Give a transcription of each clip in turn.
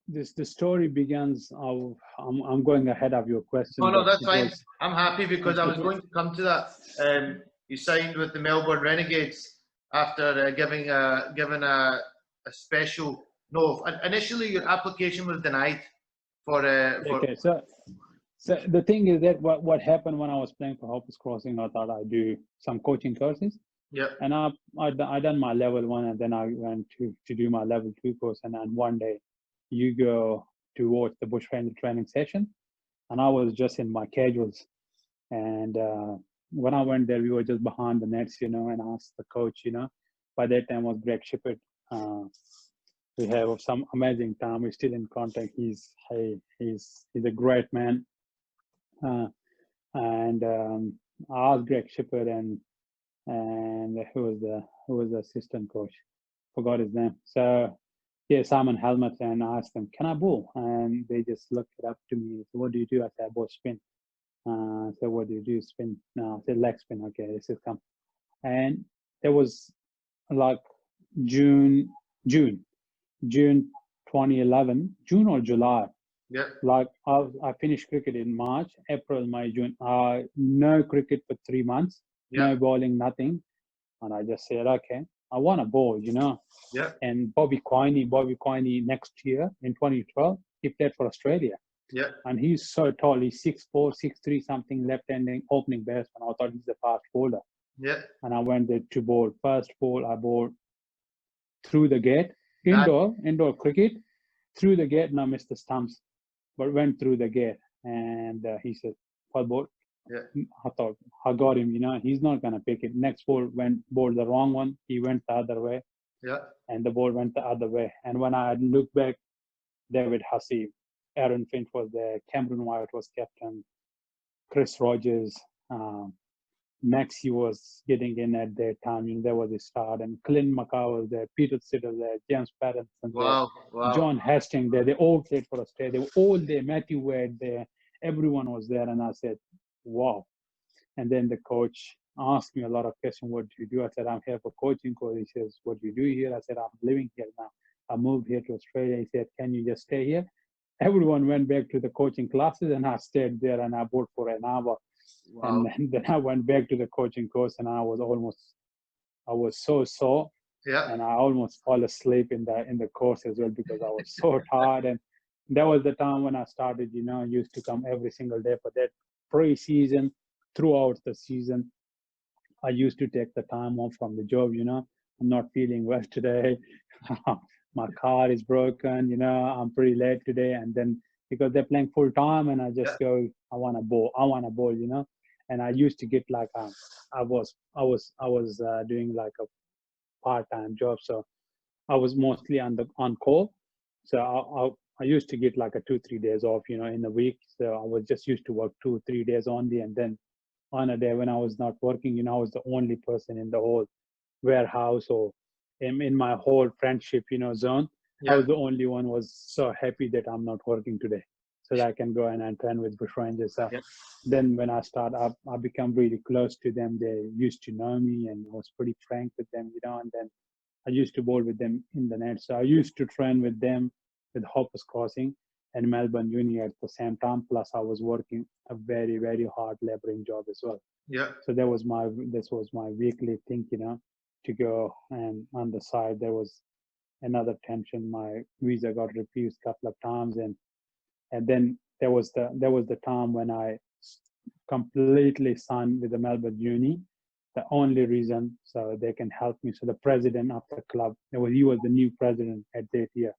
the story begins. I'm going ahead of your question. Oh no, but that's it fine. was- I'm happy because I was going to come to that. You signed with the Melbourne Renegades after given a special. No, initially your application was denied for. Okay, so the thing is that what happened when I was playing for Hoppers Crossing, I thought I'd do some coaching courses. Yeah. And I done my level 1, and then I went to do my level 2 course. And then one day, you go to watch the bush ranger training session, and I was just in my casuals. And when I went there, we were just behind the nets, and I asked the coach, by that time was Greg Shippett. We have some amazing time. We're still in contact. He's a great man. And I asked Greg Shippett and who was the assistant coach? Forgot his name. So yeah, Simon Helmet, and I asked them, can I bowl? And they just looked it up to me. So what do you do? I said, I bowl spin. So what do you do? Spin. No, I said leg spin. Okay, this is come. And there was like June 2011, June or July. Yeah. Like I finished cricket in March, April, May, June. No cricket for 3 months. Yeah. No bowling, nothing. And I just said, okay, I want to bowl, Yeah. And Bobby Quiney next year in 2012, he played for Australia. Yeah. And he's so tall. He's 6'4", 6'3", something, left-handing opening batsman. I thought he's a fast bowler. Yeah. And I went there to bowl. First ball, I bowled through the gate, indoor cricket, through the gate, and I missed the stumps, but went through the gate. And he said, "Full ball." Yeah. I thought, I got him, he's not going to pick it. Next ball bowled the wrong one. He went the other way. Yeah. And the ball went the other way. And when I looked back, David Hussey, Aaron Finch was there, Cameron White was captain, Chris Rogers, Maxie was getting in at that time. There was a start, and Clint McCarr was there, Peter Sitter there, James Patterson Wow. there, Wow. John Hastings there. They all played for Australia. They were all there. Matthew Wade there. Everyone was there. And I said, wow. And then the coach asked me a lot of questions. What do you do? I said, I'm here for coaching course. He says, what do you do here? I said, I'm living here now. I moved here to Australia. He said, can you just stay here? Everyone went back to the coaching classes, and I stayed there, and I bowled for an hour. Wow. And then I went back to the coaching course, and I was so sore. Yeah. And I almost fall asleep in the course as well, because I was so tired. And that was the time when I started, I used to come every single day for that pre-season. Throughout the season, I used to take the time off from the job. I'm not feeling well today. My car is broken. I'm pretty late today. And then because they're playing full time, and I just go, I want to bowl. And I used to get like I was doing like a part-time job, so I was mostly on call. So I used to get like a 2-3 days off, in a week. So I was just used to work 2-3 days only, and then on a day when I was not working, I was the only person in the whole warehouse or in my whole friendship, zone. Yeah. I was the only one was so happy that I'm not working today, so that I can go and train with bush rangers. So then when I start up, I become really close to them. They used to know me, and I was pretty frank with them, and then I used to bowl with them in the net. So I used to train with them with Hoppers Crossing and Melbourne Uni at the same time. Plus I was working a very, very hard laboring job as well. Yeah. So this was my weekly thing, to go. And on the side, there was another tension. My visa got refused a couple of times. And then there was the time when I completely signed with the Melbourne Uni. The only reason so they can help me. So the president of the club, he was the new president at that year.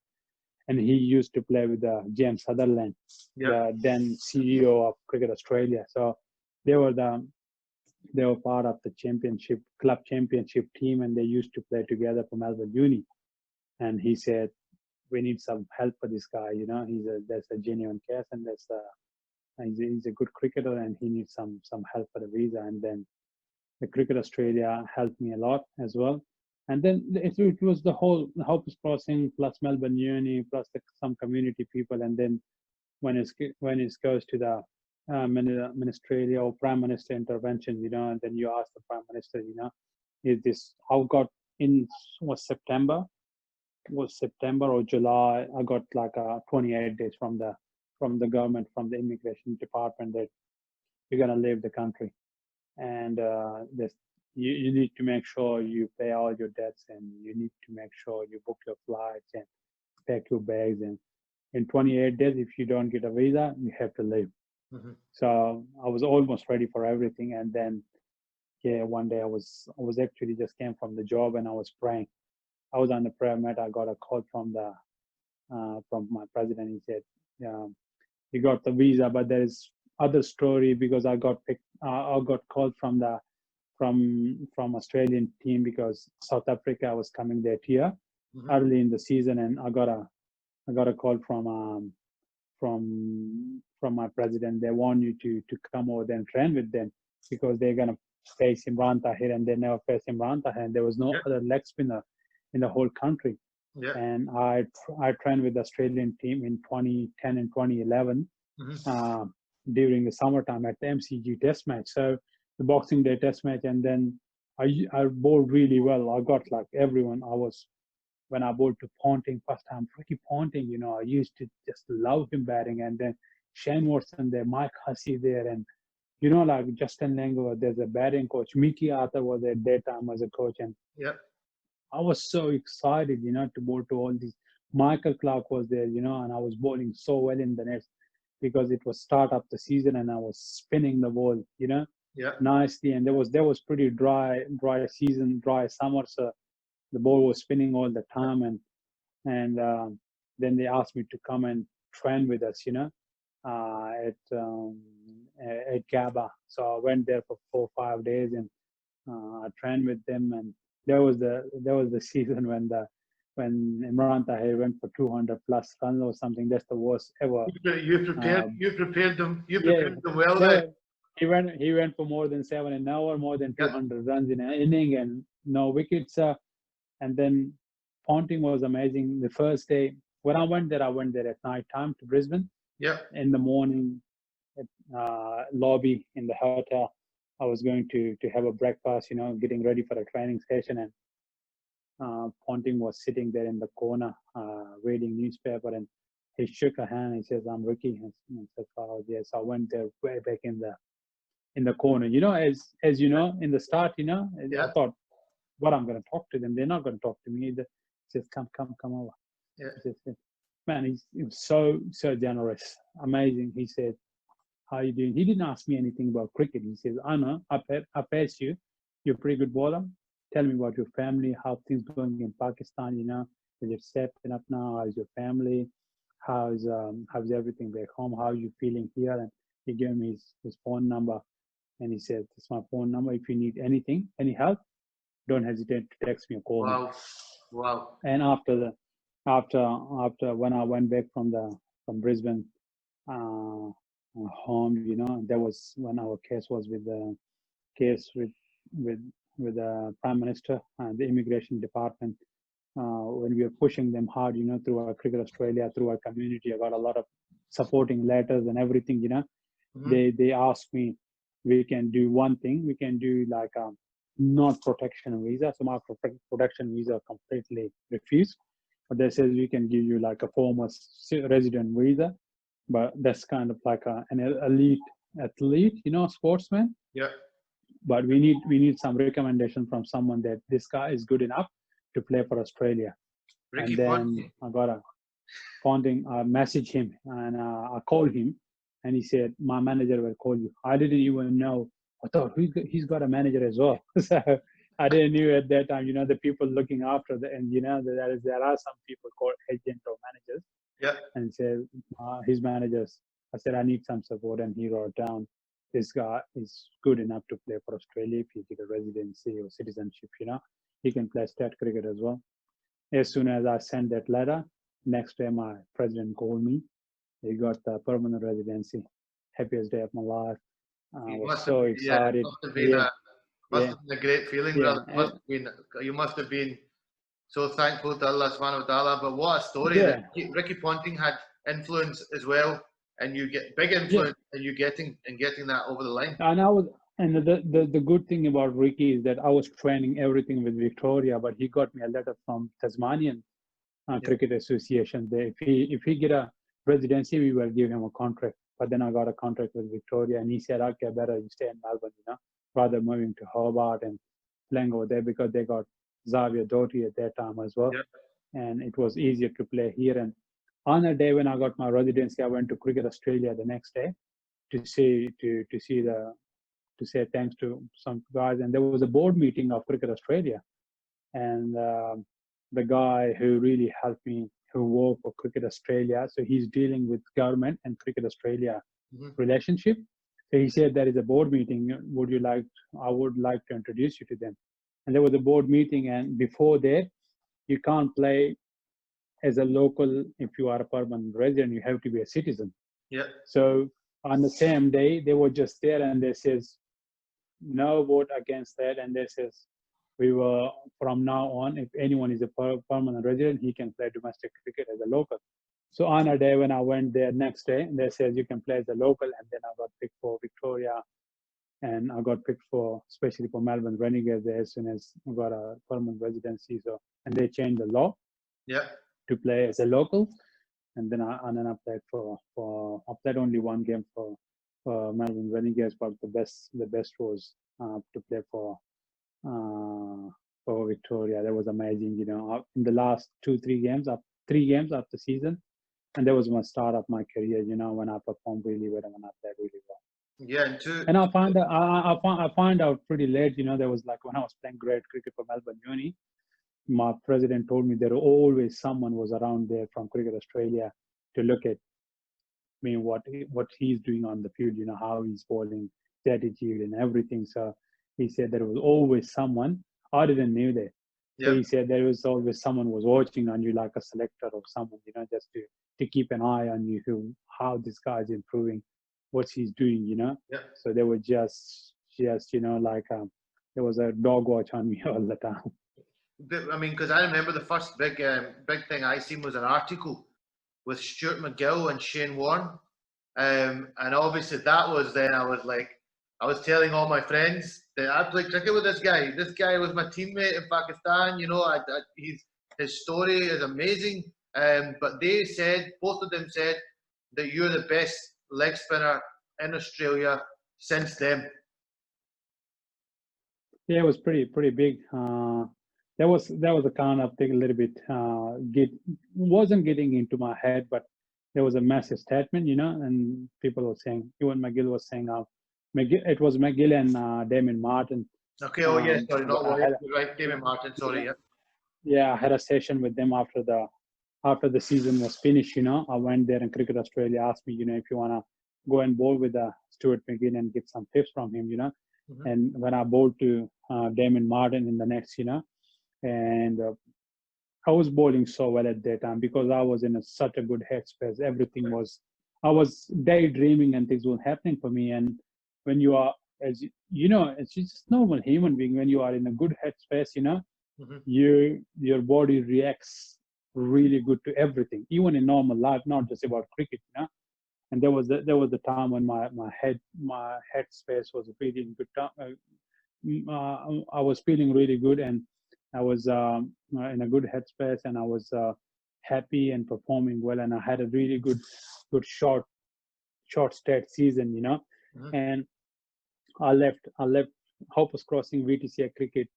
And he used to play with James Sutherland, the then CEO of Cricket Australia. So they were part of the club championship team, and they used to play together for Melbourne Uni. And he said, we need some help for this guy. There's a genuine case, and he's a good cricketer, and he needs some help for the visa. And then the Cricket Australia helped me a lot as well. And then it was the whole Hoppers Crossing plus Melbourne Uni plus some community people. And then when it goes to the ministerial or prime minister intervention, and then you ask the prime minister, is this how got in was September was September or July. I got like 28 days from the government, from the immigration department, that you're gonna leave the country, and this you need to make sure you pay all your debts, and you need to make sure you book your flights and pack your bags. And in 28 days, if you don't get a visa, you have to leave. Mhm. So I was almost ready for everything, and then yeah, one day I was actually just came from the job and I was praying. I was on the prayer mat. I got a call from my president. He said, "You got the visa, but there is other story because I got picked. I got called from the from Australian team because South Africa was coming that year Mhm. early in the season, and I got a call from my president. They want you to come over there and train with them because they're gonna face Imran Tahir, and they never faced Imran Tahir, and there was no Yeah. other leg spinner in the whole country. Yeah. And I trained with the Australian team in 2010 and 2011 Mhm. during the summertime at the MCG Test match. So the Boxing Day Test match, and then I bowled really well. I got like everyone. When I bowled to Ponting first time, Ricky Ponting, I used to just love him batting, and then Shane Watson there, Mike Hussey there, and like Justin Langer, there's a batting coach. Mickey Arthur was at that time as a coach, and Yeah. I was so excited, to bowl to all these. Michael Clark was there, and I was bowling so well in the nets because it was start of the season and I was spinning the ball, Yeah. nicely. And there was pretty dry season, dry summer, so the ball was spinning all the time. And then they asked me to come and train with us, at Gaba. So I went there for 4 or 5 days, and I trained with them. And there was the season when Imran Tahir went for 200 plus runs or something. That's the worst ever. You prepared. Uh, You prepared them. You yeah, prepared them well there there. were, he went for more than 7 an hour, more than Yeah. 200 runs in an inning, and no wickets. And then Ponting was amazing. The first day when I went there at night time to Brisbane. Yeah. In the morning, at lobby in the hotel, I was going to have a breakfast, getting ready for a training session, and Ponting was sitting there in the corner reading newspaper, and he shook a hand. He says, "I'm Ricky." And I said, "Oh yes." I went there way back in the corner. As you know, in the start, I Yeah. thought, "What, I'm going to talk to them? They're not going to talk to me either." He says, "Come over." Yeah. He says, "Man, he was so generous, amazing." He said, "How you doing?" He didn't ask me anything about cricket. He says, "I know, I pace you. You're a pretty good bowler. Tell me about your family, how things going in Pakistan, is it stepping up now? How's your family? How's everything back home? How are you feeling here?" And he gave me his phone number, and he said, "This is my phone number. If you need anything, any help, don't hesitate to text me or call me." Wow. Wow. And after when I went back from Brisbane, uh, home, that was when our case was with the case with with the Prime Minister and the Immigration Department. When we were pushing them hard, through our Cricket Australia, through our community, I got a lot of supporting letters and everything. Mhm. They asked me, we can do one thing. We can do like a not protection visa. So my protection visa completely refused. But they said we can give you like a former resident visa, but that's kind of like an elite athlete, sportsman. Yeah. But we need some recommendation from someone that this guy is good enough to play for Australia. And Ricky then Ponting. I got a Ponting, message him, and I called him, and he said, "My manager will call you." I didn't even know. I thought he's got a manager as well. So I didn't knew at that time. The people looking after and there are some people called agent or managers, Yeah. and said his managers. I said, "I need some support," and he wrote down, "This guy is good enough to play for Australia if he get a residency or citizenship. He can play state cricket as well." As soon as I sent that letter, next day my president called me. He got the permanent residency. Happiest day of my life. I It was must have. so Yeah. It excited. must have been Yeah, a. Must yeah, have been a great feeling, yeah, brother. Must have been. You must have been so thankful to Allah Subhanahu wa Taala. But what a story that yeah, Ricky Ponting had influence as well, and you get big yeah. influence, and you getting that over the line. And I was, and the good thing about Ricky is that I was training everything with Victoria, but he got me a letter from Tasmanian cricket association. If he get a residency, we will give him a contract. But then I got a contract with Victoria, and he said, okay, better you stay in Melbourne, rather moving to Hobart and playing over there, because they got Xavier Doherty at that time as well. And it was easier to play here. And on a day when I got my residency, I went to Cricket Australia the next day to say thanks to some guys. And there was a board meeting of Cricket Australia, and the guy who really helped me, who worked for Cricket Australia, so he's dealing with government and Cricket Australia relationship. So he said, there is a board meeting. I would like to introduce you to them. And there was a board meeting, and before that, you can't play as a local if you are a permanent resident. You have to be a citizen. So on the same day, they were just there, and they says, no vote against that. And they says, from now on, if anyone is a permanent resident, he can play domestic cricket as a local. So on a day when I went there next day, they said you can play as a local, and then I got picked for Victoria, and I got picked especially for Melbourne Renegades there as soon as I got a permanent residency. So, and they changed the law to play as a local, and then I played I played only one game for Melbourne Renegades, but the best was to play for Victoria. That was amazing, in the last 3 games of the season. And that was my start of my career, when I performed really well and when I played really well. And I find out pretty late, there was like when I was playing great cricket for Melbourne Uni, my president told me there always someone was around there from Cricket Australia to look at me, what he's doing on the field, how he's bowling, attitude and everything. So he said there was always someone. I didn't know that. So he said there was always someone was watching on you, like a selector or someone, just to keep an eye on you, how this guy's improving, what he's doing, So they were just like there was a dog watch on me all the time. I mean, because I remember the first big thing I seen was an article with Stuart McGill and Shane Warne, and obviously that was then I was telling all my friends that I played cricket with this guy. This guy was my teammate in Pakistan. His story is amazing. But both of them said that you're the best leg spinner in Australia since then. Yeah, it was pretty big. That was a kind of thing, a little bit wasn't getting into my head, but there was a massive statement, and people were saying, even McGill was saying, it was McGill and Damon Martin. Okay. Oh yes, sorry, not Warren. You're right, Damon Martin. Sorry, yeah. I had a session with them after the season was finished. I went there, and Cricket Australia asked me, if you wanna go and bowl with Stuart McGill and get some tips from him, And when I bowled to Damon Martin in the next, and I was bowling so well at that time because I was in such a good headspace. I was daydreaming and things were happening for me. And when you are, as it's just normal human being. When you are in a good headspace, your body reacts really good to everything, even in normal life, not just about cricket, And there was the time when my headspace was really in good time. I was feeling really good, and I was in a good headspace, and I was happy and performing well, and I had a really good short state season, And I left Hoppers Crossing VTCA cricket,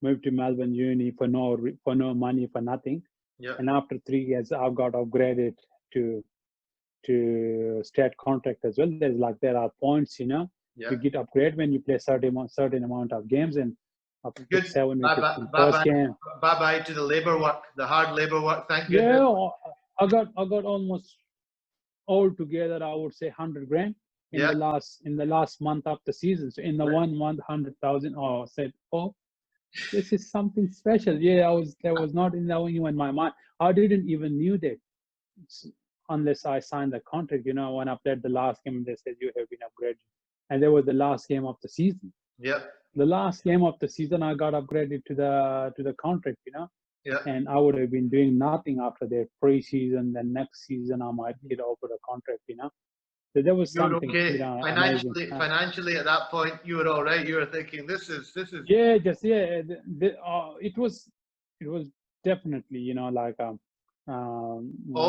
moved to Melbourne Uni for no money, for nothing. And after 3 years, I got upgraded to state contract as well. There are points, you get upgrade when you play certain amount of games, and good. 7 wickets in first game. Bye to the labor work, the hard labor work. Thank you. Yeah, I got almost all together, I would say 100 grand in the last month of the season. So in the 1 month, 100,000. Oh, I said, oh, this is something special. Yeah, that was not in my mind. I didn't even knew that unless I signed the contract. When I played the last game, they said you have been upgraded, and that was the last game of the season. The last game of the season, I got upgraded to the contract. And I would have been doing nothing after that pre-season. Then next season, I might get over the contract. So there was something. Okay. Financially, at that point, you were all right. You were thinking, this is. Yeah, it was definitely, like All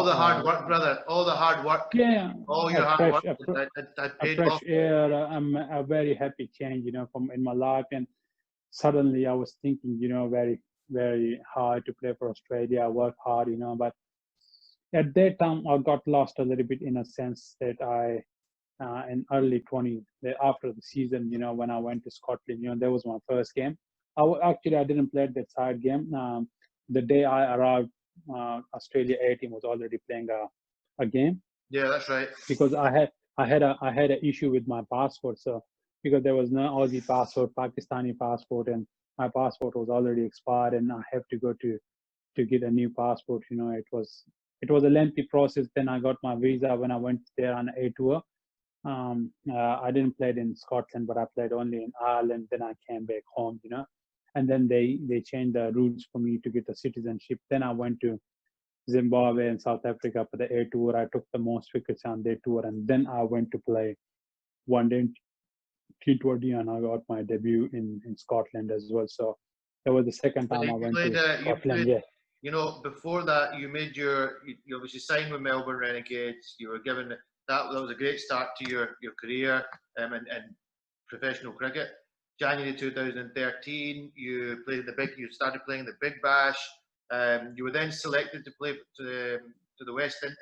the hard uh, work, brother. All the hard work. yeah, All a your hard fresh work that a paid fresh off. air, a very happy change, from in my life. And suddenly I was thinking, very, very hard to play for Australia. I work hard, but at that time I got lost a little bit in a sense that in early 20, after the season, when I went to Scotland, that was my first game. Actually, I didn't play that side game. The day I arrived, Australia A team was already playing a game Yeah, that's right. because I had an issue with my passport. So because there was no Aussie passport, Pakistani passport, and my passport was already expired, and I have to go to get a new passport. It was a lengthy process. Then I got my visa when I went there on a tour. I didn't play it in Scotland, but I played only in Ireland. Then I came back home, and then they changed the rules for me to get the citizenship. Then I went to Zimbabwe and South Africa for the A tour. I took the most wickets on their tour, and then I went to play one day T20, and I got my debut in Scotland as well. So that was the second time I You went played. to You Scotland. played. Yeah, Before that, you made you obviously signed with Melbourne Renegades. You were given that was a great start to your career and professional cricket. January 2013, you started playing the Big Bash. You were then selected to play to the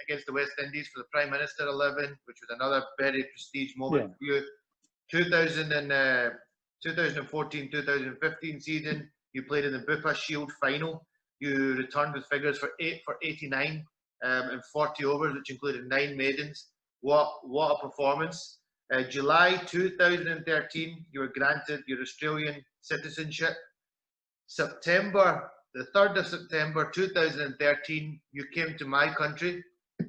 against the West Indies for the Prime Minister 11, which was another very prestige moment yeah, for you. 2000 and, 2014-2015 season, you played in the Bupa Shield final. You returned with figures for 89 in 40 overs, which included 9 maidens. What a performance! July 2013, you were granted your Australian citizenship. The 3rd of September 2013, you came to my country,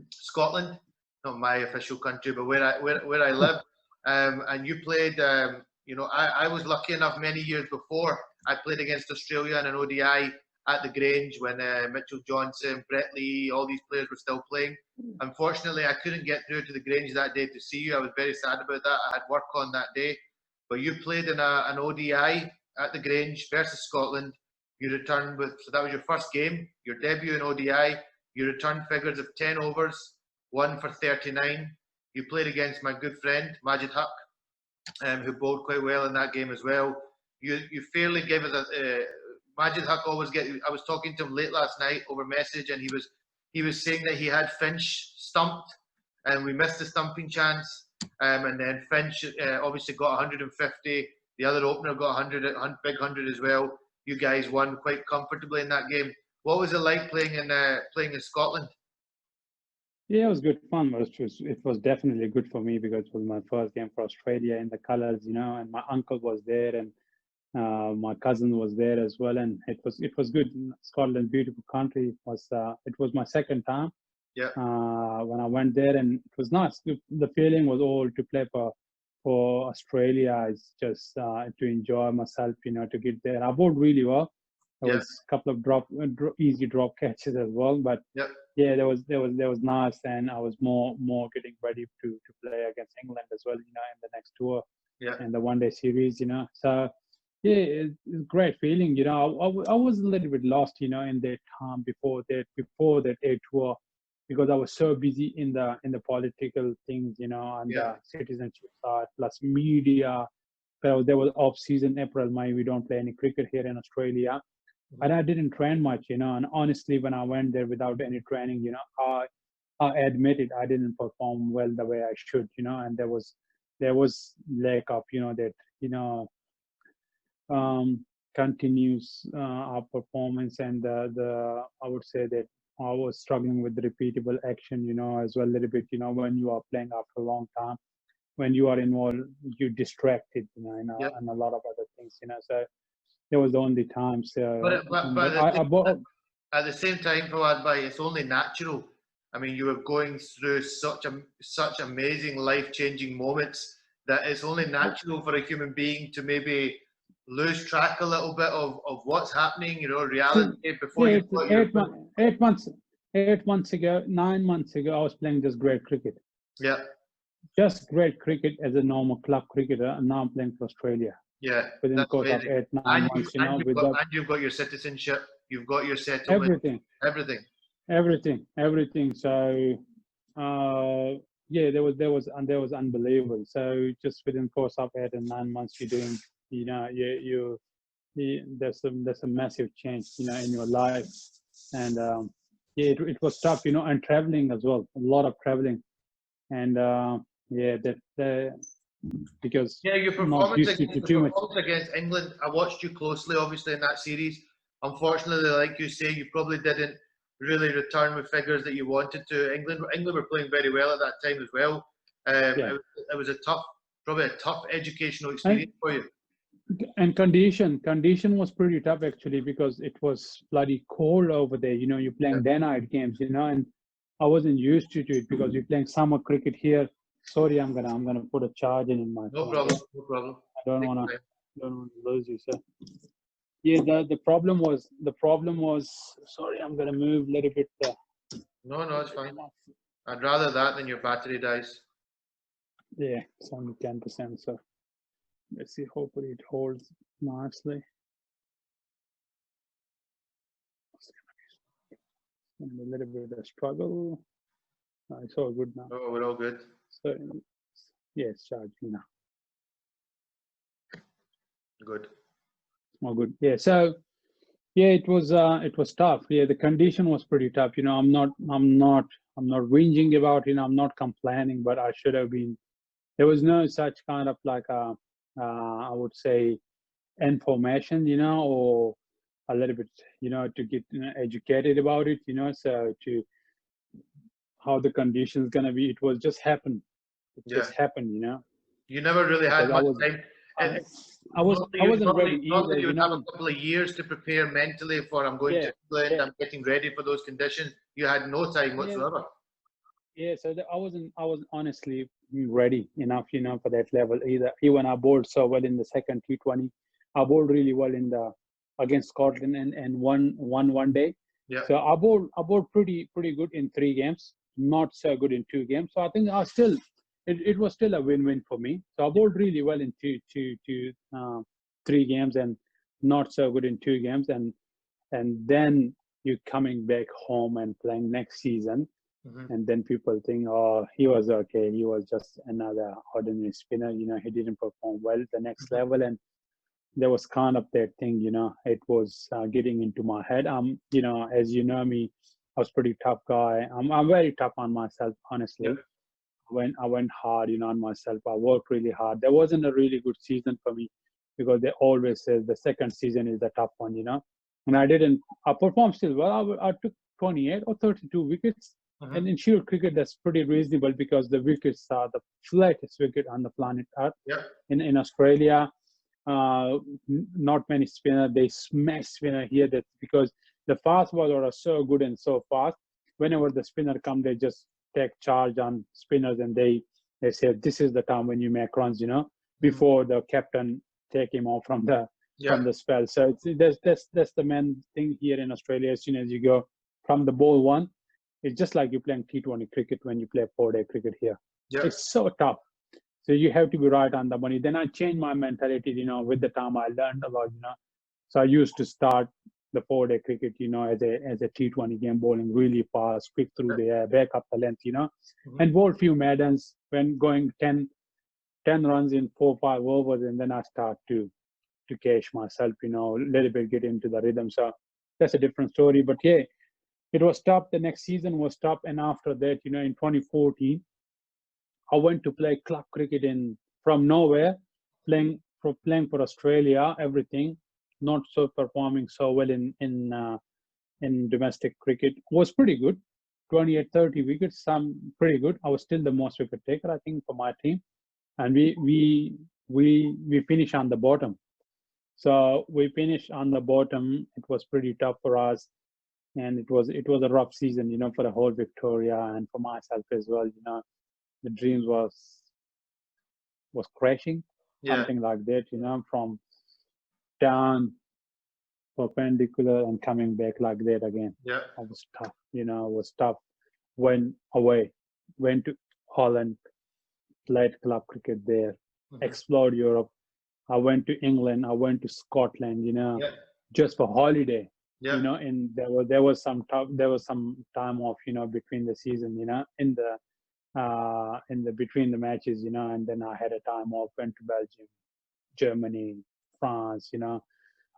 Scotland, not my official country, but where I live. And you played, I was lucky enough many years before, I played against Australia in an ODI at the Grange when Mitchell Johnson, Brett Lee, all these players were still playing. Unfortunately, I couldn't get through to the Grange that day to see you. I was very sad about that. I had work on that day. But you played in an ODI at the Grange versus Scotland. You returned so that was your first game, your debut in ODI. You returned figures of 10 overs, 1 for 39. You played against my good friend, Majid Haq, who bowled quite well in that game as well. You fairly gave us Majid Haq always I was talking to him late last night over message, and he was saying that he had Finch stumped, and we missed the stumping chance. And then Finch obviously got 150. The other opener got 100, big 100 as well. You guys won quite comfortably in that game. What was it like playing in Scotland? yeah. It was good fun. It was definitely good for me because it was my first game for Australia in the colours, and my uncle was there, and my cousin was there as well, and it was good. Scotland, beautiful country. It was my second time Yeah, when I went there, and it was nice. The feeling was all to play for Australia. It's just to enjoy myself, to get there. I bowled really well. There yeah, was a couple of easy drop catches as well, but yeah. yeah, there was nice, and I was more getting ready to play against England as well, in the next tour Yeah. and the one-day series, So yeah, it's a great feeling, I was a little bit lost, in that time before that A tour, because I was so busy in the political things, and Yeah. the citizenship side plus media. There was off season, April, May. We don't play any cricket here in Australia, and I didn't train much, And honestly, when I went there without any training, I admit it, I didn't perform well the way I should, And there was lack of, that, continues our performance, and the I would say that I was struggling with the repeatable action, as well a little bit, when you are playing after a long time, when you are involved, you distracted, Yeah. and a lot of other things, So there was the only times, But but I bought. at the same time, Fawad, it's only natural. I mean, you were going through such amazing life-changing moments that it's only natural for a human being to maybe lose track a little bit of what's happening, reality before Yeah, you've it's got your 8 months, 8 months, 8 months ago, 9 months ago, I was playing just great cricket. yeah, Just great cricket as a normal club cricketer, and now I'm playing for Australia yeah, within the that's course of amazing. 8, 9 And months, with the you've got your citizenship. you've got your settlement, everything. Everything. So, yeah, there was unbelievable. So just within course of 8 and 9 months, you're doing, there's a massive change, in your life. And yeah, it was tough, and traveling as well, a lot of traveling. And yeah, because your not performance used to against, too much. against England, I watched you closely, obviously, in that series. Unfortunately, like you say, you probably didn't really return with figures that you wanted to. England were playing very well at that time as well. Yeah. It was probably a tough educational experience for you. And condition was pretty tough actually, because it was bloody cold over there. You're playing day-night games, and I wasn't used to it because you're playing summer cricket here. Sorry, I'm gonna put a charge in my No phone. problem. No problem. I don't wanna lose you, sir. Yeah, the problem was. Sorry, I'm gonna move a little bit. No, it's fine. I'd rather that than your battery dies. Yeah, it's only 10%. So let's see. Hopefully, it holds nicely. A little bit of struggle. It's all good now. Oh, we're all good. So yeah, it's charging now. Good. All good. Yeah. So yeah, it was tough. Yeah, the condition was pretty tough. I'm not whinging about it. I'm not complaining, but I should have been. There was no such kind of like I would say information, or a little bit, to get educated about it, so to how the conditions gonna be. It was just happened. It just happened, You never really had much time. I wasn't ready either. You would have a couple of years to prepare mentally for I'm going to England. I'm getting ready for those conditions. You had no time whatsoever. Yeah, so I wasn't honestly ready enough, for that level either. Even I bowled so well in the second T20. I bowled really well against Scotland and won one day. Yeah. So I bowled pretty good in 3 games, not so good in 2 games. So I think it was still a win-win for me. So I bowled really well in 3 games and not so good in 2 games, and then you're coming back home and playing next season. Mm-hmm. And then people think, oh, he was okay. He was just another ordinary spinner. He didn't perform well the next level. And there was kind of that thing, it was getting into my head. As you know me, I was pretty tough guy. I'm very tough on myself, honestly. Yeah. When I went hard, on myself, I worked really hard. There wasn't a really good season for me because they always say the second season is the tough one, And I performed still well. I took 28 or 32 wickets. Mm-hmm. And in Shield cricket, that's pretty reasonable because the wickets are the flattest wicket on the planet Earth. Yeah. In Australia, not many spinner. They smash spinner here. That's because the fast bowlers are so good and so fast. Whenever the spinner come, they just take charge on spinners and they say this is the time when you make runs. Before the captain take him off from the spell. So that's the main thing here in Australia. As soon as you go from the ball one, it's just like you're playing T20 cricket when you play 4-day cricket here. Yeah. It's so tough. So you have to be right on the money. Then I changed my mentality, with the time I learned a lot, So I used to start the 4-day cricket, as a T20 game, bowling really fast, quick through the air, back up the length, mm-hmm. and bowl few maidens when going 10 runs in 4-5 overs, and then I start to cash myself, a little bit get into the rhythm. So that's a different story. But yeah, it was tough. The next season was tough. And after that, in 2014, I went to play club cricket from nowhere, playing for Australia, everything, not so performing so well in domestic cricket. Was pretty good, 28, 30 wickets, some pretty good. I was still the most wicket taker, I think, for my team. And we finished on the bottom. So we finished on the bottom. It was pretty tough for us. And it was a rough season, for the whole Victoria and for myself as well. The dreams was crashing, something like that. From down, perpendicular, and coming back like that again. Yeah, it was tough. It was tough. Went away, went to Holland, played club cricket there, mm-hmm. explored Europe. I went to England. I went to Scotland. Just for holiday. Yeah. And there was some time off, between the season, in the between the matches, and then I had a time off, went to Belgium, Germany, France,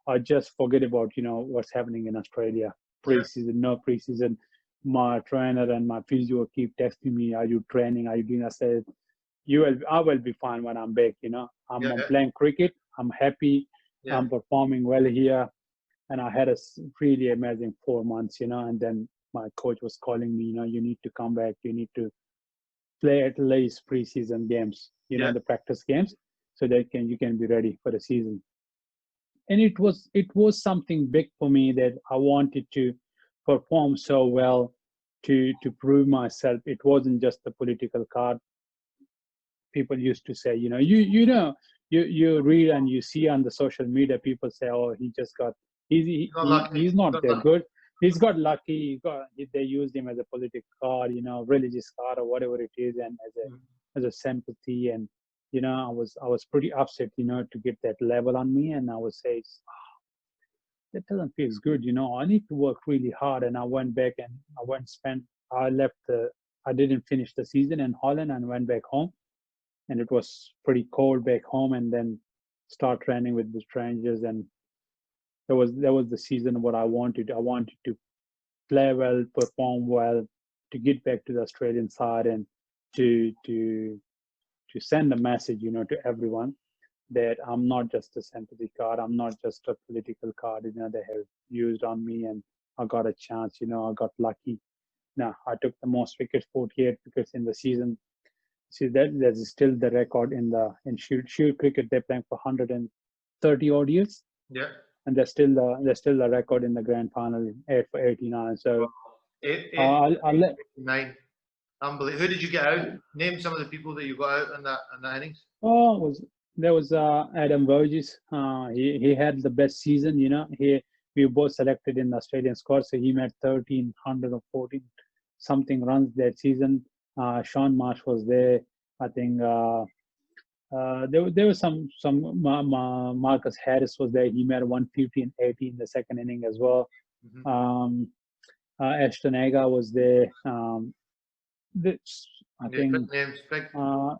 I just forget about, what's happening in Australia. Preseason, no preseason. My trainer and my physio keep texting me, are you training? Are you doing? I said, I will be fine when I'm back, I'm Yeah. playing cricket. I'm happy. Yeah. I'm performing well here. And I had a really amazing 4 months, and then my coach was calling me, you need to come back. You need to play at least preseason games, Yeah. the practice games, so that you can be ready for the season. And it was something big for me that I wanted to perform so well to prove myself. It wasn't just a political card. People used to say, you read and you see on the social media, people say, oh, he just got Not lucky. he's not Not that lucky. good. He's got lucky. They used him as a political card, religious card or whatever it is, and as a sympathy. And I was pretty upset, to get that level on me. And I would say, that doesn't feel good. I need to work really hard. And I went back and I left I didn't finish the season in Holland and went back home. And it was pretty cold back home. And then start training with the strangers. And that was the season what I wanted. I wanted to play well, perform well, to get back to the Australian side, and to send a message, to everyone, that I'm not just a sympathy card. I'm not just a political card, they have used on me, and I got a chance, I got lucky. Now, I took the most wickets, 48 wickets in the season. See, that's still the record in Shield cricket. They're playing for 130 odd years. Yeah. And they're still the record in the grand final, 8 for 89. So I'll let. 9. Unbelievable. Who did you get out? Name some of the people that you got out in that innings. There was Adam Burgess. He had the best season. We were both selected in the Australian squad, so he made 1,300 or 14 something runs that season. Sean Marsh was there. I think there was some Marcus Harris was there. He made 150 and 80 in the second inning as well. Mm-hmm. Ashton Aga was there. I think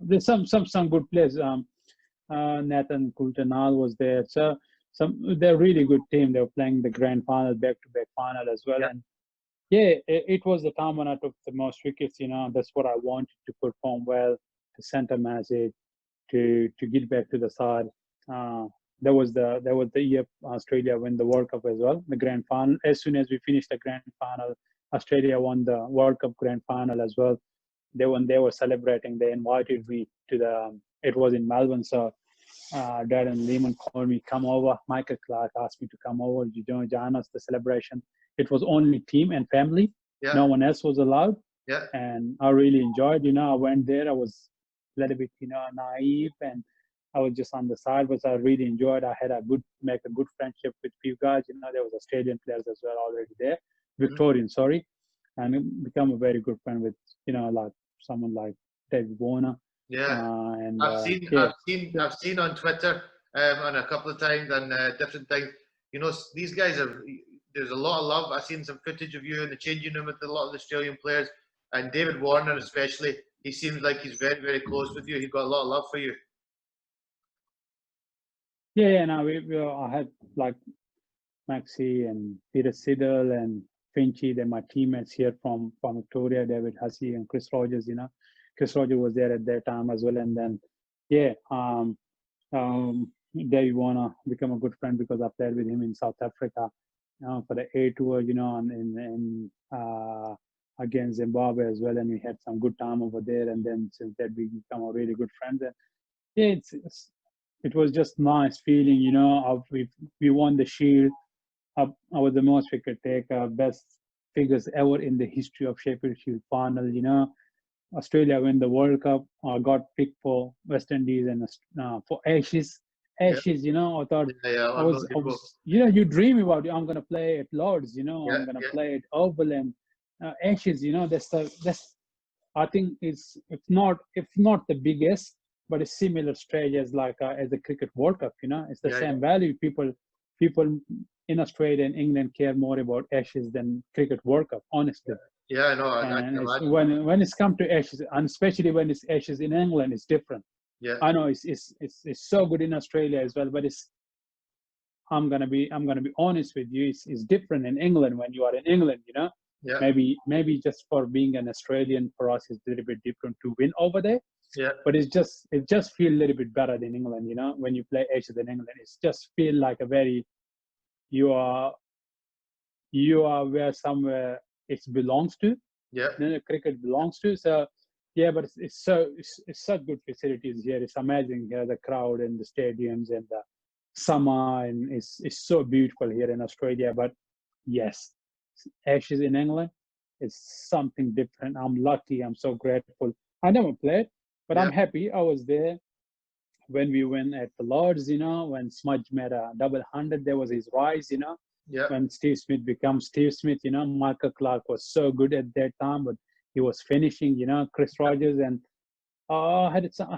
there's some good players. Nathan Coultonal was there. So they're a really good team. They were playing the grand final, back-to-back final as well. And it was the time when I took the most wickets. That's what I wanted, to perform well, to send a message, to get back to the side. That was the year Australia won the World Cup as well, the grand final. As soon as we finished the grand final, Australia won the World Cup grand final as well. They were celebrating. They invited me to it was in Melbourne. So Darren Lehman called me, come over. Michael Clark asked me to come over. You join us the celebration. It was only team and family. Yeah. No one else was allowed. Yeah. And I really enjoyed. I went there. I was a little bit, naive, and I was just on the side, but I really enjoyed. I had make a good friendship with few guys. There was Australian players as well already there, Victorian, sorry, and become a very good friend with, like someone like David Warner. Yeah, and I've seen on Twitter and a couple of times and different things. These guys there's a lot of love. I've seen some footage of you in the changing room with a lot of the Australian players, and David Warner especially. He seems like he's very, very close with you. He's got a lot of love for you. Yeah. Now I had like Maxi and Peter Siddle and Finchy. They're my teammates here from Victoria. David Hussey and Chris Rogers. Chris Rogers was there at that time as well. And then David Warner become a good friend because I played with him in South Africa for the A tour. And against Zimbabwe as well, and we had some good time over there. And then since that, we become a really good friends. And it was just nice feeling. We won the Shield. I was the most wicket taker, best figures ever in the history of Sheffield Shield final. Australia win the World Cup. I got picked for West Indies and for Ashes. I thought I was you dream about it. I'm gonna play at Lords. I'm gonna play at Oval and Ashes. That's I think it's if not the biggest, but a similar stage as like as the Cricket World Cup. It's the same value. People in Australia and England care more about Ashes than Cricket World Cup, honestly. Yeah, I know. I can And it's, imagine. when it's come to Ashes, and especially when it's Ashes in England, it's different. Yeah, I know it's so good in Australia as well, but it's I'm gonna be honest with you. It's different in England when you are in England. yeah, Maybe just for being an Australian for us it's a little bit different to win over there. yeah, But it just feel a little bit better than England. When you play Ashes in England, it's just feel like a very you are you are where somewhere it belongs to. yeah, Cricket belongs to. So yeah, but it's such good facilities here. It's amazing here, the crowd and the stadiums and the summer, and it's so beautiful here in Australia. But yes, Ashes in England is something different. I'm lucky. I'm so grateful. I never played, but I'm yeah, happy. I was there when we went at the Lords. When Smudge made a double hundred, there was his rise. yeah. When Steve Smith becomes Steve Smith, Michael Clark was so good at that time, but he was finishing, Chris Rogers, and I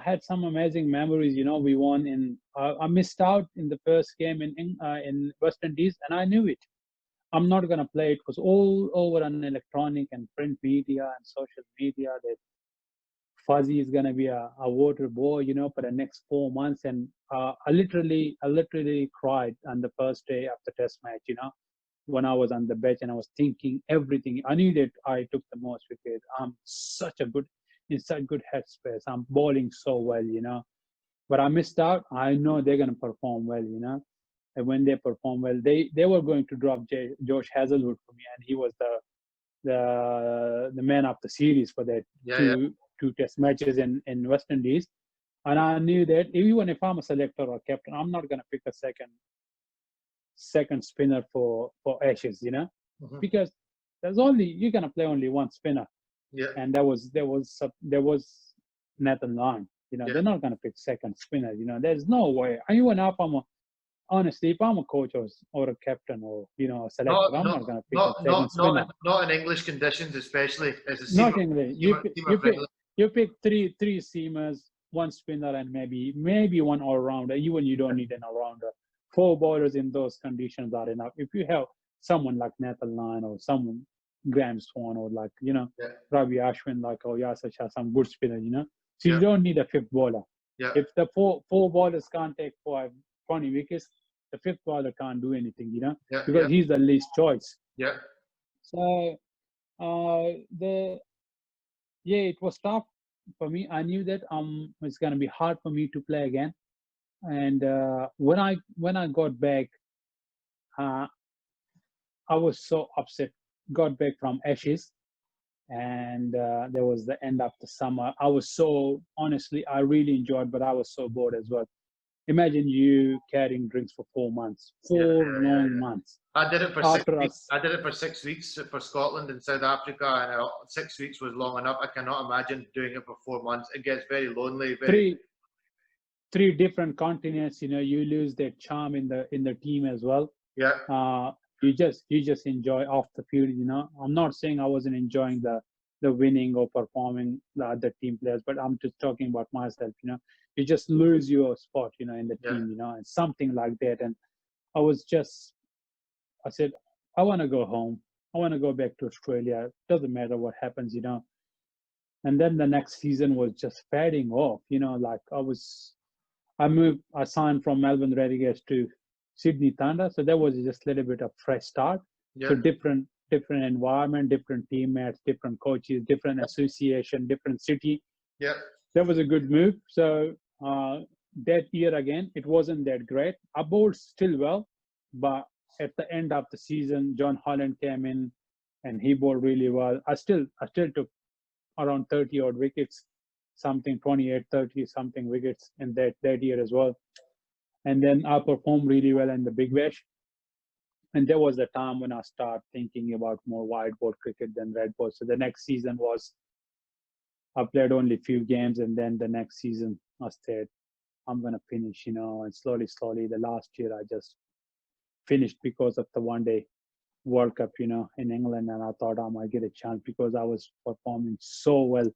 had some amazing memories. We won I missed out in the first game in West Indies, and I knew it. I'm not gonna play. It was all over on electronic and print media and social media that Fuzzy is gonna be a water boy, for the next 4 months. And I literally cried on the first day of the test match, when I was on the bench and I was thinking everything. I knew that I took the most wicket. I'm in such good headspace. I'm bowling so well, but I missed out. I know they're gonna perform well, and when they perform well, they were going to drop Josh Hazlewood for me, and he was the man of the series for that Yeah, yeah, two test matches in West Indies. And I knew that even if I'm a selector or captain, I'm not gonna pick a second spinner for Ashes, hmm, because you're gonna play only one spinner, yeah, and there was Nathan Lyon. yeah. They're not gonna pick second spinner. There's no way. Even if honestly, if I'm a coach or a captain or a selector, Not, I'm not, not gonna pick a not, second not, not, spinner. in, not in English conditions, especially as a Not English. seamer friendly. You pick three seamers, one spinner, and maybe one all rounder. Even you don't need an all rounder. Four bowlers in those conditions are enough. If you have someone like Nathan Lyon or someone Graham Swan or like Yeah, Ravi Ashwin, like Yasir Shah, some good spinner, So you yeah, don't need a fifth bowler. yeah, If the four bowlers can't take 20 wickets, the fifth bowler can't do anything, yeah, yeah, because he's the least choice. yeah, So the yeah, it was tough for me. I knew that it's gonna be hard for me to play again. And when I got back, uh, I was so upset. Got back from Ashes, and there was the end of the summer. I was so honestly, I really enjoyed, but I was so bored as well. Imagine you carrying drinks for 4 months, yeah, 4 long months I did it for six after weeks. us. I did it for 6 weeks for Scotland and South Africa, and 6 weeks was long enough. I cannot imagine doing it for 4 months. It gets very lonely. Very, Three three different continents. You lose that charm in the team as well. yeah, uh, you just enjoy off the field. I'm not saying I wasn't enjoying the winning or performing the other team players, but I'm just talking about myself. You just lose your spot, in the yeah, team, and something like that. And I was just, I said, I want to go home. I want to go back to Australia. Doesn't matter what happens. And then the next season was just fading off. Like I signed from Melbourne Renegades to Sydney Thunder, so that was just a little bit of fresh start. yeah, So different environment, different teammates, different coaches, different association, different city. yeah, That was a good move. So that year again, it wasn't that great. I bowled still well, but at the end of the season, John Holland came in and he bowled really well. I still took around 30 odd wickets, something 28, 30 something wickets in that year as well. And then I performed really well in the Big Bash. And there was a time when I started thinking about more white ball cricket than red ball. So the next season was I played only a few games, and then the next season I said I'm gonna finish, and slowly the last year I just finished because of the one day World Cup, in England, and I thought I might get a chance because I was performing so well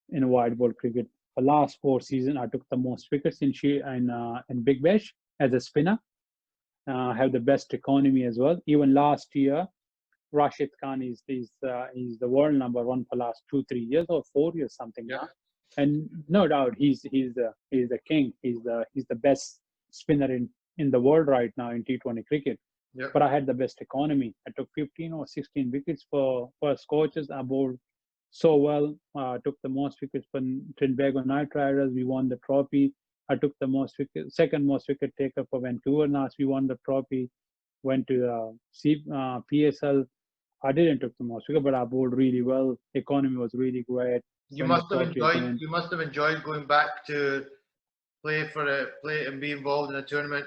in white ball cricket. The last 4 seasons, I took the most wickets in Big Bash as a spinner, have the best economy as well. Even last year, Rashid Khan is the world number one for last 2 3 years or 4 years something Yeah. now, and no doubt he's the king. He's the best spinner in the world right now in T20 cricket. Yeah. But I had the best economy. I took 15 or 16 wickets for Scorchers. I bowled so well. Took the most wickets for Trinbago Knight Riders. We won the trophy. I took the second most wicket taker for Vancouver Knights. We won the trophy. Went to PSL. I didn't took the most wicket, but I bowled really well. Economy was really great. You Won the must have trophy enjoyed. again. You must have enjoyed going back to play and be involved in a tournament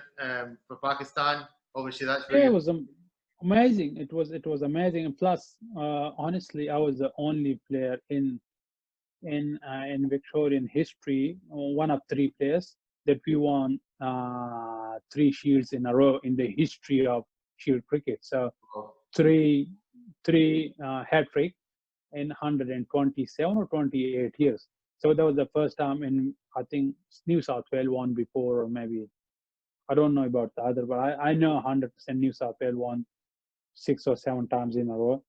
for Pakistan. Obviously, that's where Yeah, it you. was amazing. It was amazing. And plus, honestly, I was the only player in Victorian history, one of three players that we won three shields in a row in the history of shield cricket. So three hat trick in 127 or 28 years. So that was the first time in, I think, New South Wales won before, or maybe I don't know about the other, but I know 100% New South Wales won 6 or 7 times in a row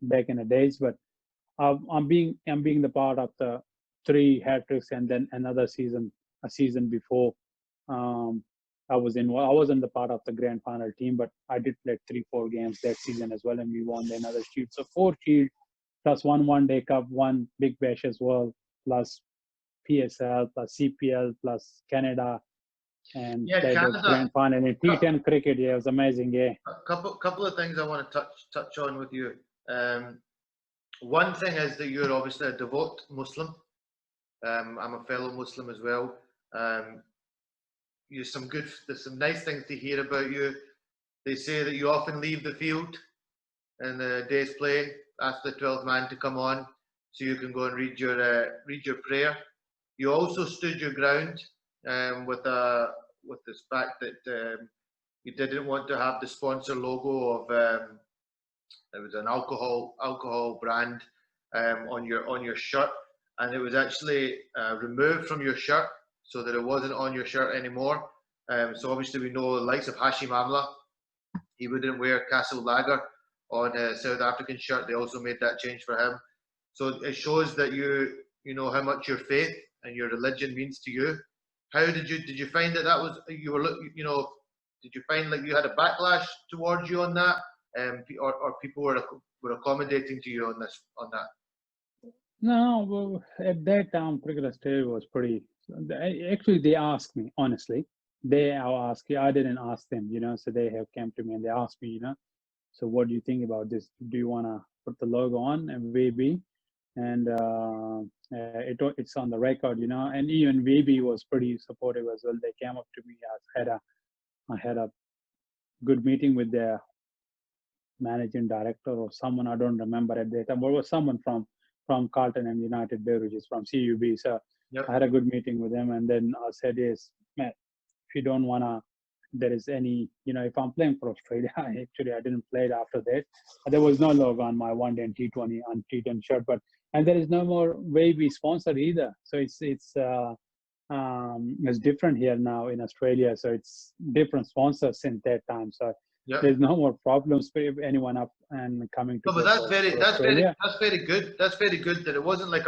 back in the days. But I'm being the part of the three hat tricks, and then a season before, um, I wasn't the part of the grand final team, but I did play 3 4 games that season as well, and we won another shield. So 4 shield plus one day cup, one big bash as well, plus PSL plus CPL plus Canada, and Yeah, played the Canada. grand final in T10 cricket. Yeah, it was amazing. Yeah. A couple of things I want to touch on with you. One thing is that you're obviously a devout Muslim. I'm a fellow Muslim as well. There's some nice things to hear about you. They say that you often leave the field in the day's play, ask the 12th man to come on so you can go and read your prayer. You also stood your ground with this fact that you didn't want to have the sponsor logo of it was an alcohol brand on your shirt, and it was actually removed from your shirt so that it wasn't on your shirt anymore. So obviously we know the likes of Hashim Amla, he wouldn't wear Castle Lager on a South African shirt. They also made that change for him. So it shows that you know how much your faith and your religion means to you. How did you find that was you were did you find like you had a backlash towards you on that, or people were accommodating to you on that? No, well, at that time, cricket Australia was pretty. Actually, they asked me honestly. They are asking. I didn't ask them, So they have came to me and they asked me. So what do you think about this? Do you want to put the logo on and VB? And it's on the record. And even VB was pretty supportive as well. They came up to me. I had a good meeting with their managing director or someone, I don't remember at that time, but it was someone from Carlton and United Beverages from CUB. So Yep. I had a good meeting with them, and then I said, yes, Matt, if you don't wanna, there is any, if I'm playing for Australia, I didn't play it after that. There was no logo on my one day and T20 on T10 shirt, and there is no more Wavy sponsor either. So it's different here now in Australia. So it's different sponsors since that time. So Yep. there's no more problems for anyone up and coming to. No, but that's very good. That's very good that it wasn't like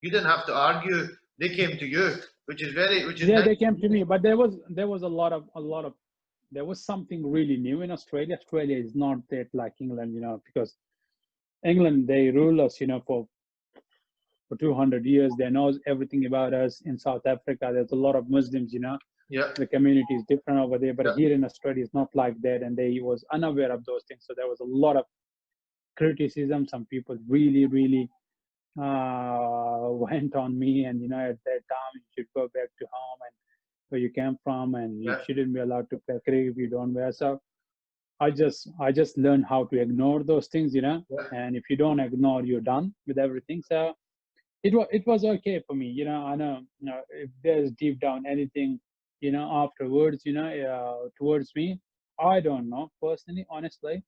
you didn't have to argue. They came to you, which is Yeah, nice. they came to me, but there was a lot of there was something really new in Australia. Australia is not that like England, because England, they rule us, for 200 years. They know everything about us. In South Africa, there's a lot of Muslims, Yeah. the community is different over there, but Yeah. here in Australia it's not like that, and they was unaware of those things. So there was a lot of criticism. Some people really went on me, and at that time you should go back to home and where you came from, and you Yeah. shouldn't be allowed to play cricket if you don't wear. So I just learned how to ignore those things, Yeah. and if you don't ignore, you're done with everything. So it was okay for me, I know, if there's deep down anything, afterwards, towards me, I don't know personally, honestly,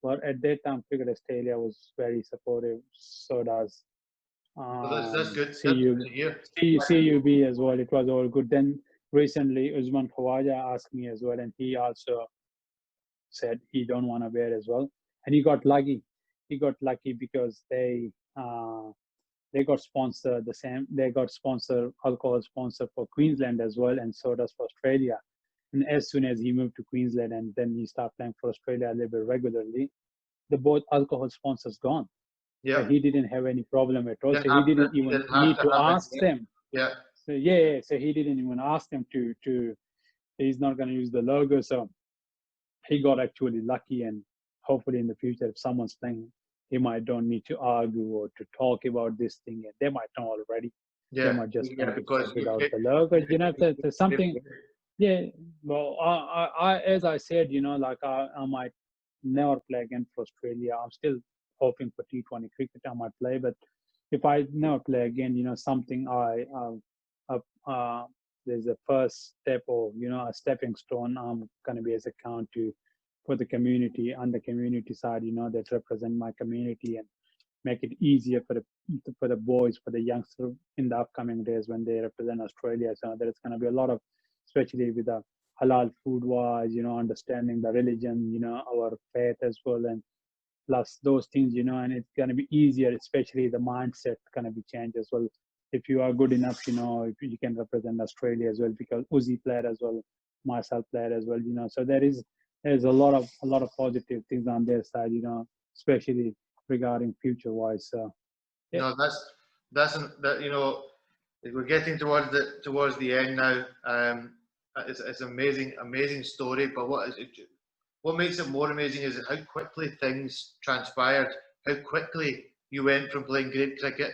but at that time, Cricket Australia was very supportive. So does Well, that's good. That's CU, good to hear. CUB as well. It was all good. Then recently Usman Khawaja asked me as well, and he also said he don't want to wear as well, and he got lucky. He got lucky because they got sponsor the same. They got sponsor alcohol sponsor for Queensland as well, and so does for Australia. And as soon as he moved to Queensland and then he started playing for Australia a little bit regularly, the both alcohol sponsors gone. Yeah. So he didn't have any problem at all. So he He didn't even didn't have need to to have it. ask them. Yeah. So yeah, so he didn't even ask them to. He's not going to use the logo. So he got actually lucky, and hopefully in the future, if someone's playing, he might don't need to argue or to talk about this thing. And they might know already. They Yeah. might just Yeah. want to Because check it out the logo. You know, there's something. Yeah. Well, as I said, you know, like I might never play again for Australia. I'm still hoping for T20 cricket. I might play, but if I never play again, you know, something there's a first step, or you know, a stepping stone. I'm gonna be as a count to for the community on the community side, you know, that represent my community and make it easier for the boys, for the youngsters in the upcoming days when they represent Australia. So there's gonna be a lot of, especially with the halal food wise, you know, understanding the religion, you know, our faith as well, and plus those things, you know, and it's going to be easier, especially the mindset going to be changed as well. If you are good enough, you know, if you can represent Australia as well, because Uzi played as well, myself played as well, you know, so there's a lot of positive things on their side, you know, especially regarding future wise. So yeah. No, that you know, we're getting towards the end now. It's amazing story. But what makes it more amazing is how quickly things transpired. How quickly you went from playing great cricket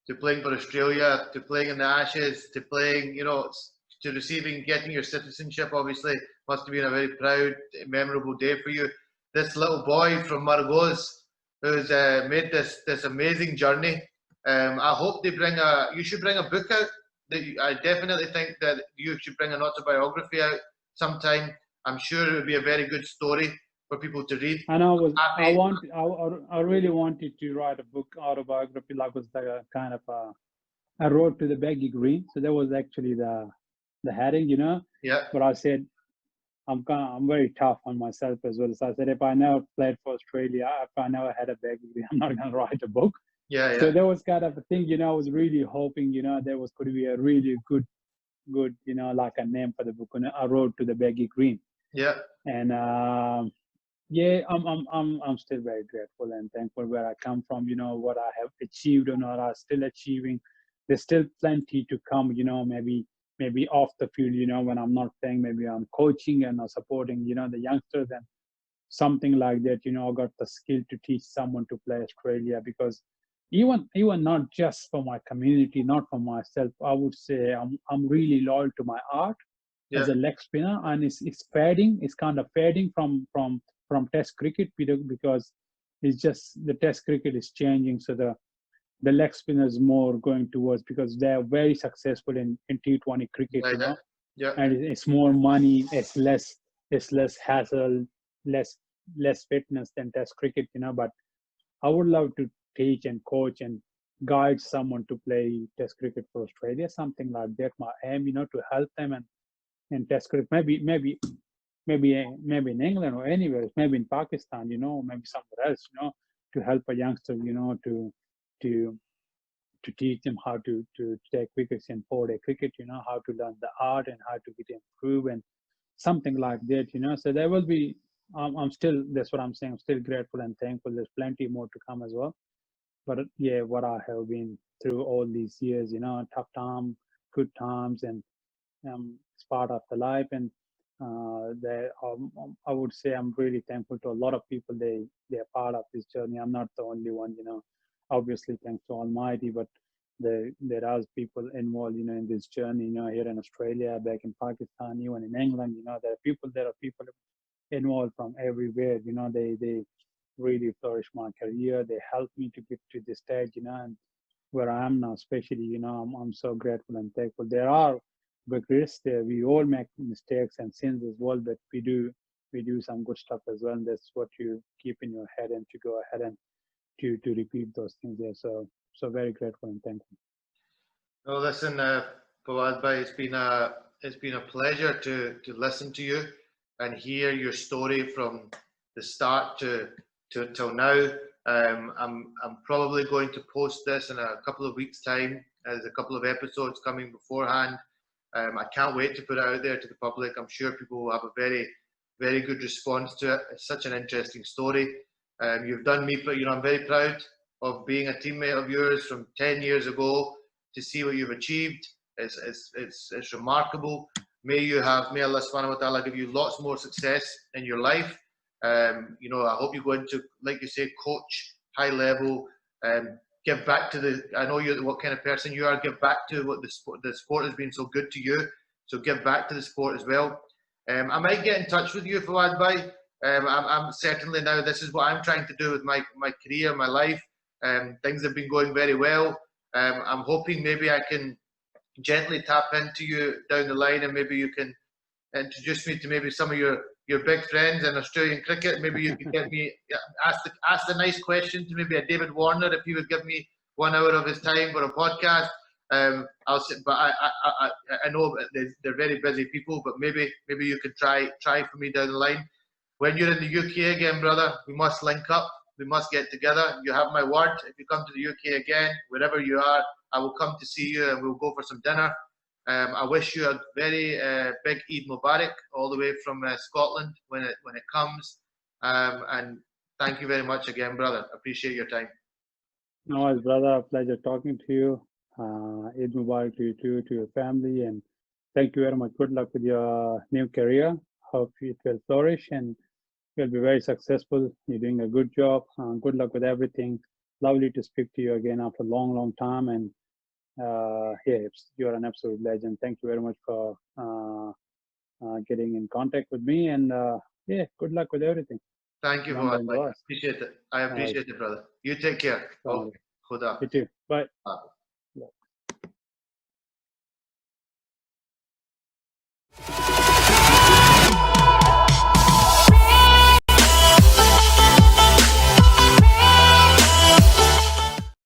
to playing for Australia, to playing in the Ashes, to playing, you know, to getting your citizenship. Obviously, must have been a very proud, memorable day for you. This little boy from Margaux who's made this amazing journey. I hope you should bring a book out. I definitely think that you should bring an autobiography out sometime. I'm sure it would be a very good story for people to read. And I really wanted to write a book autobiography, like was the kind of I wrote to the baggy green. So that was actually the heading, you know. Yeah. But I said I'm very tough on myself as well. So I said if I never played for Australia, if I never had a baggy green, I'm not gonna write a book. Yeah. So that was kind of a thing, you know. I was really hoping, you know, could be a really good, you know, like a name for the book. And I wrote to the baggy green. Yeah. And yeah, I'm still very grateful and thankful where I come from, you know, what I have achieved or not I'm still achieving. There's still plenty to come, you know, maybe off the field, you know, when I'm not playing, maybe I'm coaching and supporting, you know, the youngsters and something like that, you know, I got the skill to teach someone to play Australia, because even not just for my community, not for myself, I would say I'm really loyal to my art as a leg spinner, and it's kind of fading from test cricket, because it's just the test cricket is changing, so the leg spinner is more going towards, because they are very successful in T20 cricket, you know. Yeah. And it's more money, it's less hassle, less fitness than test cricket, you know. But I would love to teach and coach and guide someone to play test cricket for Australia, something like that. My aim, you know, to help them and test cricket, maybe in England or anywhere, maybe in Pakistan, you know, maybe somewhere else, you know, to help a youngster, you know, to teach them how to take wickets in 4-day cricket, you know, how to learn the art and how to get improved and something like that, you know. So there will be, I'm still, that's what I'm saying, I'm still grateful and thankful. There's plenty more to come as well. But yeah, what I have been through all these years, you know, tough time, good times, and it's part of the life. And I would say I'm really thankful to a lot of people. They're part of this journey. I'm not the only one, you know. Obviously, thanks to Almighty, but there are people involved, you know, in this journey. You know, here in Australia, back in Pakistan, even in England, you know, there are people involved from everywhere. You know, they really flourish my career. They helped me to get to this stage, you know, and where I am now, especially, you know, I'm so grateful and thankful. There are regrets there. We all make mistakes and sins as well, but we do some good stuff as well. And that's what you keep in your head, and to go ahead and to repeat those things there. So very grateful and thankful. No, listen, Fawad bhai, it's been it's been a pleasure to listen to you and hear your story from the start to till now. I'm probably going to post this in a couple of weeks' time. There's a couple of episodes coming beforehand. I can't wait to put it out there to the public. I'm sure people will have a very, very good response to it. It's such an interesting story. You've done me, but I'm very proud of being a teammate of yours from 10 years ago to see what you've achieved. It's remarkable. May Allah subhanahu wa ta'ala give you lots more success in your life. I hope you go into, like you say, coach, high level, give back to I know you're what kind of person you are, give back to what the sport has been so good to you. So give back to the sport as well. I might get in touch with you, Fawad Bhai. I'm certainly now, this is what I'm trying to do with my career, my life. Things have been going very well. I'm hoping maybe I can gently tap into you down the line, and maybe you can introduce me to maybe some of your big friends in Australian cricket. Maybe you could get me ask the nice question to maybe a David Warner if he would give me 1 hour of his time for a podcast. I'll sit, but I know they're very busy people, but maybe you could try for me down the line. When you're in the UK again, brother, we must link up. We must get together. You have my word. If you come to the UK again, wherever you are, I will come to see you and we'll go for some dinner. I wish you a very big Eid Mubarak all the way from Scotland when it comes. And thank you very much again, brother. Appreciate your time. No worries, brother. A pleasure talking to you. Eid Mubarak to you too, to your family, and thank you very much. Good luck with your new career. Hope it will flourish and you'll be very successful. You're doing a good job. Good luck with everything. Lovely to speak to you again after a long, long time. And you're an absolute legend. Thank you very much for getting in contact with me. And good luck with everything. Thank you, Fawad. I appreciate it. I appreciate it, brother. You take care. You Khuda. too. Bye.